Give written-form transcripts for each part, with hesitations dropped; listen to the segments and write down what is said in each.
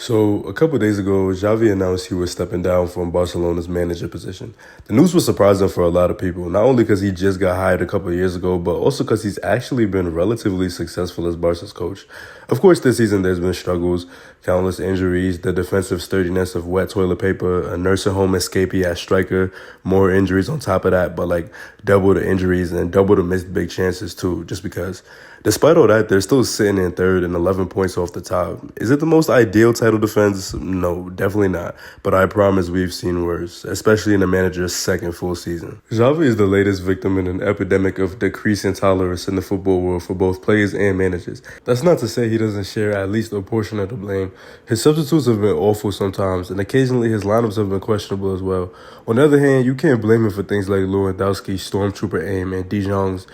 So, a couple days ago, Xavi announced he was stepping down from Barcelona's manager position. The news was surprising for a lot of people, not only because he just got hired a couple of years ago, but also because he's actually been relatively successful as Barca's coach. Of course, this season there's been struggles, countless injuries, the defensive sturdiness of wet toilet paper, a nursing home escapee at striker, more injuries on top of that, but like double the injuries and double the missed big chances too, just because. Despite all that, they're still sitting in third and 11 points off the top. Is it the most ideal title defense? No, definitely not. But I promise we've seen worse, especially in the manager's second full season. Xavi is the latest victim in an epidemic of decreasing tolerance in the football world for both players and managers. That's not to say he doesn't share at least a portion of the blame. His substitutes have been awful sometimes, and occasionally his lineups have been questionable as well. On the other hand, you can't blame him for things like Lewandowski's stormtrooper aim and De Jong's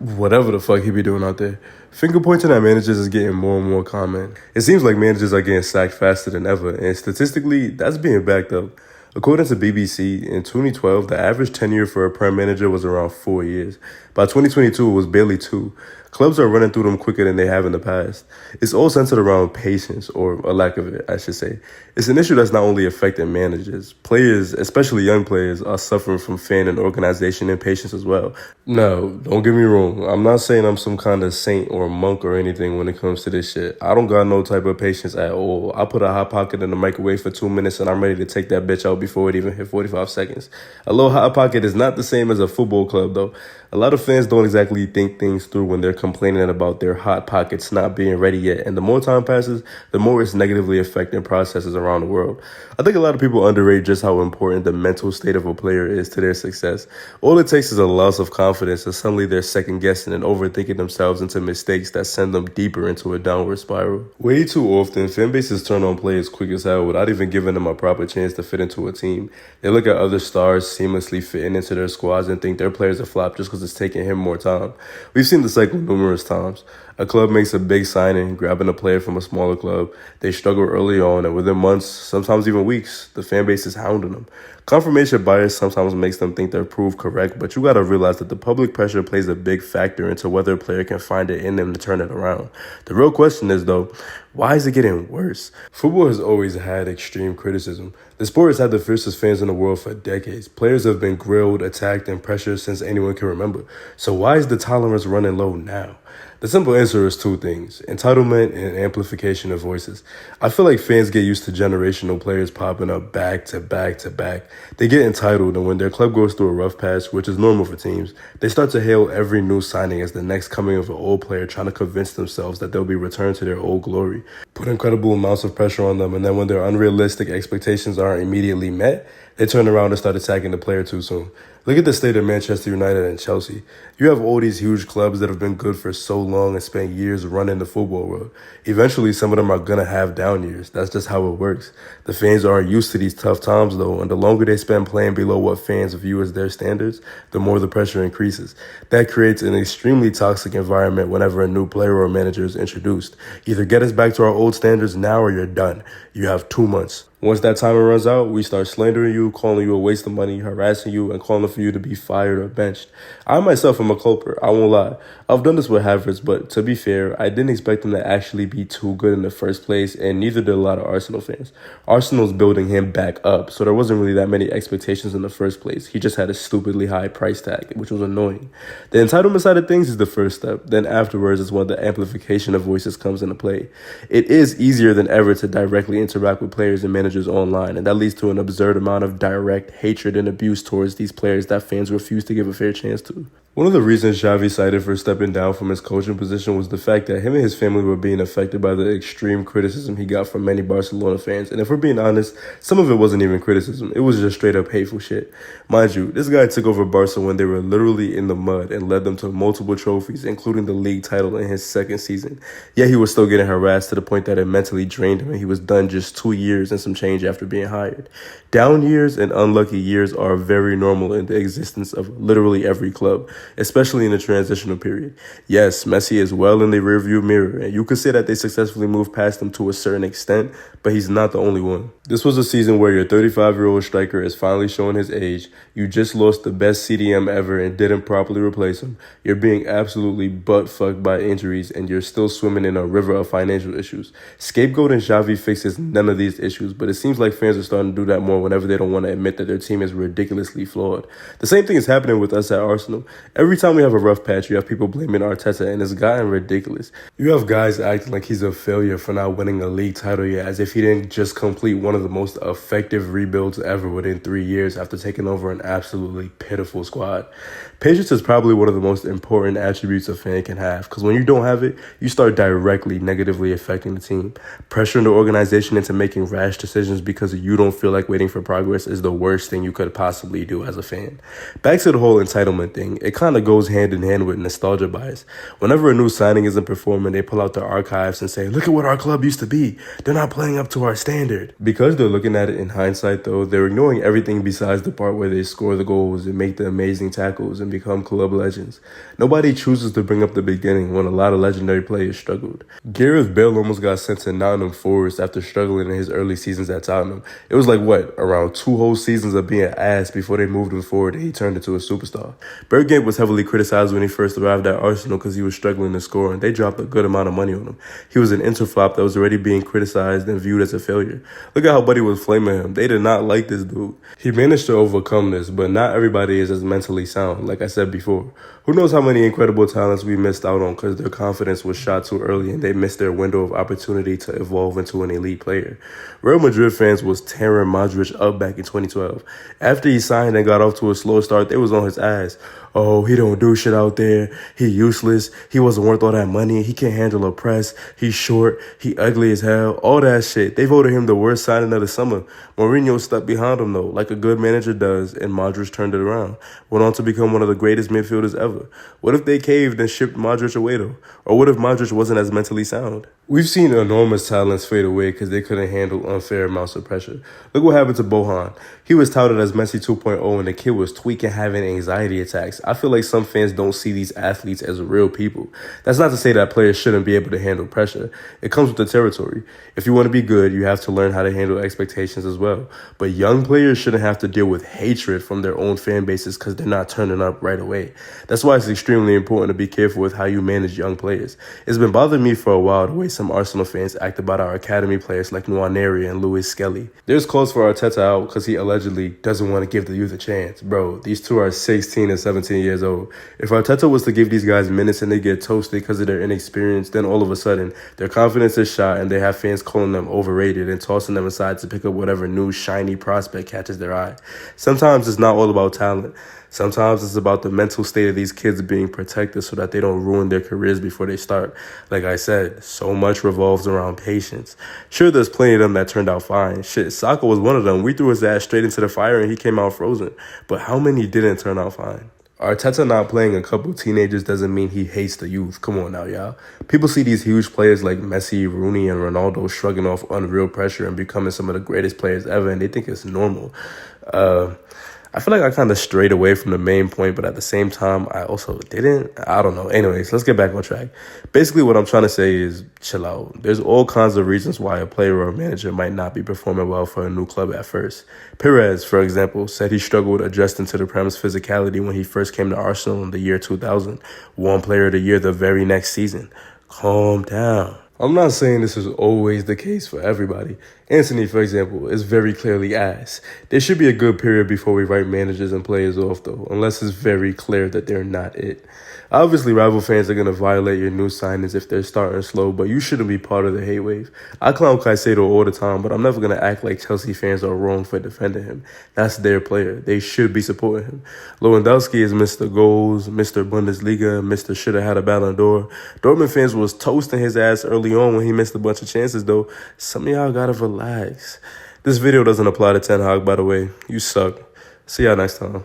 whatever the fuck he be doing out there. Finger pointing at managers is getting more and more common. It seems like managers are getting sacked faster than ever, and statistically, that's being backed up. According to BBC, in 2012, the average tenure for a prem manager was around 4 years. By 2022, it was barely 2. Clubs are running through them quicker than they have in the past. It's all centered around patience, or a lack of it, I should say. It's an issue that's not only affecting managers. Players, especially young players, are suffering from fan and organization impatience as well. No, don't get me wrong. I'm not saying I'm some kind of saint or monk or anything when it comes to this shit. I don't got no type of patience at all. I put a hot pocket in the microwave for 2 minutes and I'm ready to take that bitch out before it even hit 45 seconds. A little hot pocket is not the same as a football club, though. A lot of fans don't exactly think things through when they're complaining about their hot pockets not being ready yet. And the more time passes, the more it's negatively affecting processes around the world. I think a lot of people underrate just how important the mental state of a player is to their success. All it takes is a loss of confidence and suddenly they're second guessing and overthinking themselves into mistakes that send them deeper into a downward spiral. Way too often, fan bases turn on players quick as hell without even giving them a proper chance to fit into a team. They look at other stars seamlessly fitting into their squads and think their players are flop just because it's taking him more time. We've seen the cycle numerous times. A club makes a big signing, grabbing a player from a smaller club. They struggle early on, and within months, sometimes even weeks, the fan base is hounding them. Confirmation bias sometimes makes them think they're proved correct, but you gotta realize that the public pressure plays a big factor into whether a player can find it in them to turn it around. The real question is, though, why is it getting worse? Football has always had extreme criticism. The sport has had the fiercest fans in the world for decades. Players have been grilled, attacked, and pressured since anyone can remember. So why is the tolerance running low now? The simple answer is two things: entitlement and amplification of voices. I feel like fans get used to generational players popping up back to back to back. They get entitled, and when their club goes through a rough patch, which is normal for teams, they start to hail every new signing as the next coming of an old player, trying to convince themselves that they'll be returned to their old glory. Put incredible amounts of pressure on them, and then when their unrealistic expectations aren't immediately met, they turn around and start attacking the player too soon. Look at the state of Manchester United and Chelsea. You have all these huge clubs that have been good for so long and spent years running the football world. Eventually, some of them are going to have down years. That's just how it works. The fans aren't used to these tough times, though, and the longer they spend playing below what fans view as their standards, the more the pressure increases. That creates an extremely toxic environment whenever a new player or manager is introduced. Either get us back to our old standards now or you're done. You have 2 months. Once that timer runs out, we start slandering you, calling you a waste of money, harassing you, and calling for you to be fired or benched. I myself am a culprit, I won't lie. I've done this with Havertz, but to be fair, I didn't expect him to actually be too good in the first place, and neither did a lot of Arsenal fans. Arsenal's building him back up, so there wasn't really that many expectations in the first place. He just had a stupidly high price tag, which was annoying. The entitlement side of things is the first step. Then afterwards is when the amplification of voices comes into play. It is easier than ever to directly interact with players and managers online, and that leads to an absurd amount of direct hatred and abuse towards these players that fans refuse to give a fair chance to. One of the reasons Xavi cited for stepping down from his coaching position was the fact that him and his family were being affected by the extreme criticism he got from many Barcelona fans. And if we're being honest, some of it wasn't even criticism. It was just straight up hateful shit. Mind you, this guy took over Barca when they were literally in the mud and led them to multiple trophies, including the league title in his second season. Yet he was still getting harassed to the point that it mentally drained him, and he was done just 2 years and some change after being hired. Down years and unlucky years are very normal in the existence of literally every club. especially in the transitional period. Yes, Messi is well in the rearview mirror, and you could say that they successfully moved past him to a certain extent, but he's not the only one. This was a season where your 35-year-old striker is finally showing his age. You just lost the best CDM ever and didn't properly replace him. You're being absolutely butt-fucked by injuries, and you're still swimming in a river of financial issues. Scapegoating Xavi fixes none of these issues, but it seems like fans are starting to do that more whenever they don't want to admit that their team is ridiculously flawed. The same thing is happening with us at Arsenal. Every time we have a rough patch, you have people blaming Arteta, and it's gotten ridiculous. You have guys acting like he's a failure for not winning a league title yet, as if he didn't just complete one of the most effective rebuilds ever within 3 years after taking over an absolutely pitiful squad. Patience is probably one of the most important attributes a fan can have, because when you don't have it, you start directly negatively affecting the team. Pressuring the organization into making rash decisions because you don't feel like waiting for progress is the worst thing you could possibly do as a fan. Back to the whole entitlement thing, it kind of goes hand in hand with nostalgia bias. Whenever a new signing isn't performing, they pull out their archives and say, look at what our club used to be. They're not playing up to our standard. Because they're looking at it in hindsight, though, they're ignoring everything besides the part where they score the goals and make the amazing tackles and become club legends. Nobody chooses to bring up the beginning when a lot of legendary players struggled. Gareth Bale almost got sent to Nottingham Forest after struggling in his early seasons at Tottenham. It was like, around 2 whole seasons of being ass before they moved him forward and he turned into a superstar. Bergkamp was heavily criticized when he first arrived at Arsenal because he was struggling to score, and they dropped a good amount of money on him. He was an interflop that was already being criticized and viewed as a failure. Look at how Buddy was flaming him. They did not like this dude. He managed to overcome this, but not everybody is as mentally sound, like I said before. Who knows how many incredible talents we missed out on because their confidence was shot too early and they missed their window of opportunity to evolve into an elite player. Real Madrid fans was tearing Modric up back in 2012. After he signed and got off to a slow start, they was on his ass. Oh, he don't do shit out there. He useless. He wasn't worth all that money. He can't handle a press. He's short. He ugly as hell. All that shit. They voted him the worst signing of the summer. Mourinho stuck behind him, though, like a good manager does, and Modric turned it around. Went on to become one of the greatest midfielders ever. What if they caved and shipped Modric away, though? Or what if Modric wasn't as mentally sound? We've seen enormous talents fade away because they couldn't handle unfair amounts of pressure. Look what happened to Bohan. He was touted as Messi 2.0 and the kid was tweaking, having anxiety attacks. I feel like some fans don't see these athletes as real people. That's not to say that players shouldn't be able to handle pressure. It comes with the territory. If you want to be good, you have to learn how to handle expectations as well. But young players shouldn't have to deal with hatred from their own fan bases because they're not turning up right away. That's why it's extremely important to be careful with how you manage young players. It's been bothering me for a while the way some Arsenal fans act about our academy players like Nwaneri and Luis Skelly. There's calls for Arteta out because he allegedly doesn't want to give the youth a chance. Bro, these two are 16 and 17 years old. If Arteta was to give these guys minutes and they get toasted because of their inexperience, then all of a sudden their confidence is shot and they have fans calling them overrated and tossing them aside to pick up whatever new shiny prospect catches their eye. Sometimes it's not all about talent. Sometimes it's about the mental state of these kids being protected so that they don't ruin their careers before they start. Like I said, so much revolves around patience. Sure, there's plenty of them that turned out fine. Shit, Saka was one of them. We threw his ass straight into the fire and he came out frozen. But how many didn't turn out fine? Arteta not playing a couple teenagers doesn't mean he hates the youth. Come on now, y'all. People see these huge players like Messi, Rooney, and Ronaldo shrugging off unreal pressure and becoming some of the greatest players ever, and they think it's normal. I feel like I kind of strayed away from the main point, but at the same time, I also didn't. I don't know. Anyways, let's get back on track. Basically, what I'm trying to say is chill out. There's all kinds of reasons why a player or a manager might not be performing well for a new club at first. Perez, for example, said he struggled adjusting to the Prem's physicality when he first came to Arsenal in the year 2000. Won Player of the Year the very next season. Calm down. I'm not saying this is always the case for everybody. Anthony, for example, is very clearly ass. There should be a good period before we write managers and players off, though, unless it's very clear that they're not it. Obviously, rival fans are going to violate your new signings if they're starting slow, but you shouldn't be part of the hate wave. I clown Caicedo all the time, but I'm never going to act like Chelsea fans are wrong for defending him. That's their player. They should be supporting him. Lewandowski is Mr. Goals, Mr. Bundesliga, Mr. Shoulda Had a Ballon d'Or. Dortmund fans was toasting his ass early on when he missed a bunch of chances, though. Some of y'all gotta relax. This video doesn't apply to Ten Hag, by the way. You suck. See y'all next time.